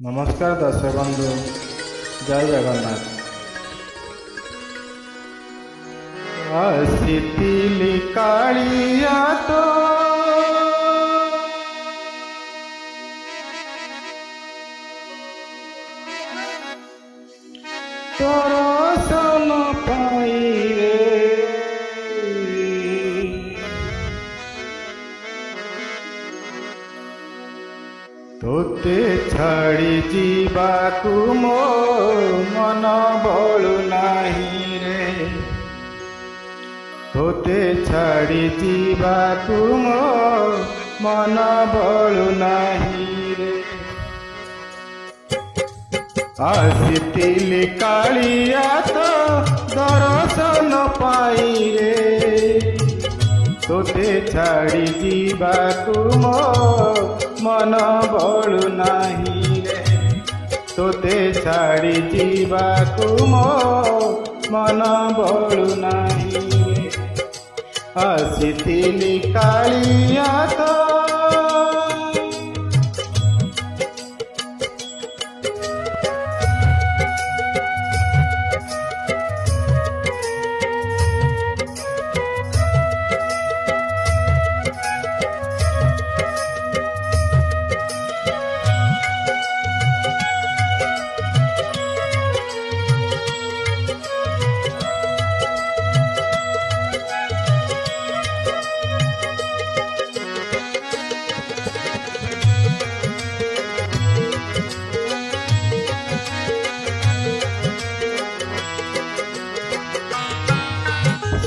नमस्कार दर्शक बंधु, जय जगन्नाथ। आसितिली कालिया तो दर्शन पाई रे, तोते छाड़ी जीवाकू मो मन बळु नाही रे, तोते छाड़ी जीवाकू मो मन बळु नाही रे। आसितिली कालिया तो दर्शन पाई रे, तोते छाड़ी जीवाकू मो मन बळु नाही रे, तोते छाड़ी जीवाकू मो मन बळु नाही रे। आसितिली कालिया तो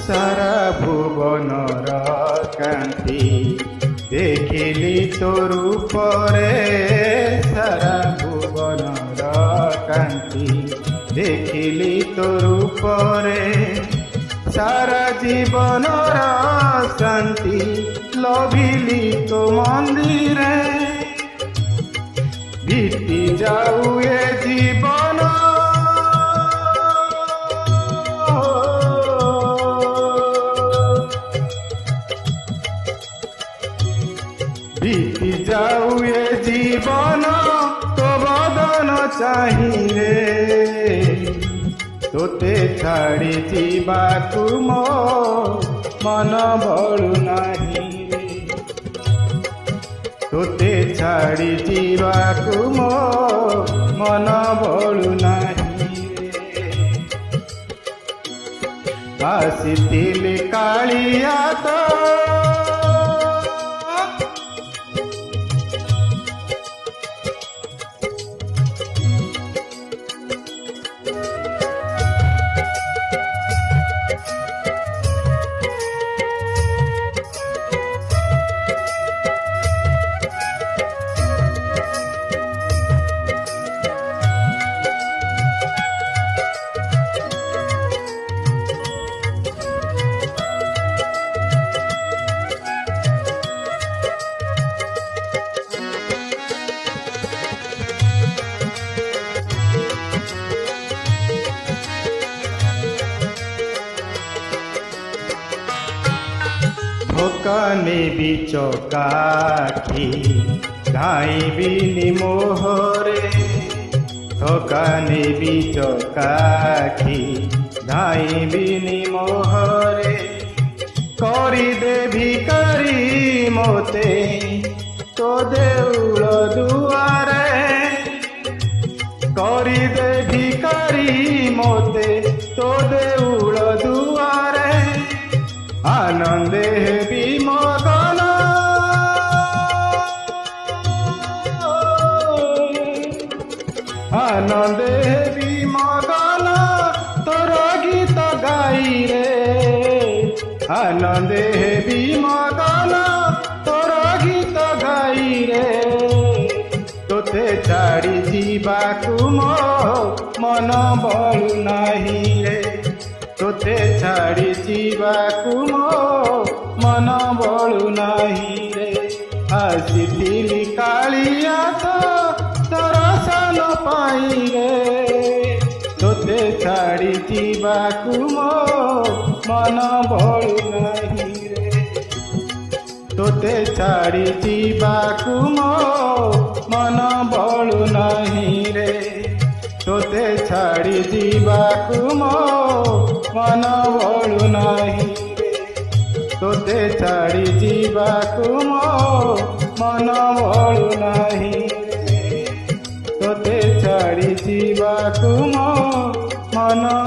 सारा भुवनर कांति देखिली तो रूप रे, सारा भुवनर कांति देखिली तो रूप रे, सारा जीवनर शांति लभिली तो मंदिरे, बीती जाऊ ए जीवन बीती जाऊ ये जीवन तो बदन चाहिए, तोते छाड़ी जीवाकू मो मन बळु नाही रे, तोते छाड़ी जीवाकू मो मन बळु नाही रे। आसितिली कालिया तो भोकाने भी चौकाठी धाइबिनी मोहरे, भोकाने भी चौकाठी धाइबिनी मोहरे, करी दे भिकारी मोते तो देउल दुआरे, करी दे भिकारी मोते तो देउल दुआरे, आनंदे भी मगन आनंदे भी मगन तोर गीत गाई रे, आनंदे भी मगन तोर गीत गाई रे, तोते छाड़ी जीवाकू मो मन बळु नाही रे, तोते छाड़ी जीवाकू मो मन बळु नाही रे। आसितिली कालिया तो दर्शन पाई रे, तोते छाड़ी जीवाकू मो मन बळु नाही रे, तोते छाड़ी जीवाकू मो मन बळु नाही। ଛାଡ଼ି ଯିବାକୁ ମୋ ମନ ଭଳୁ ନାହିଁ ରେ। ତୋତେ ଛାଡ଼ି ଯିବାକୁ ମୋ ମନ ଭଳୁ ନାହିଁ ରେ। ତୋତେ ଛାଡ଼ି ଯିବାକୁ ମୋ ମନ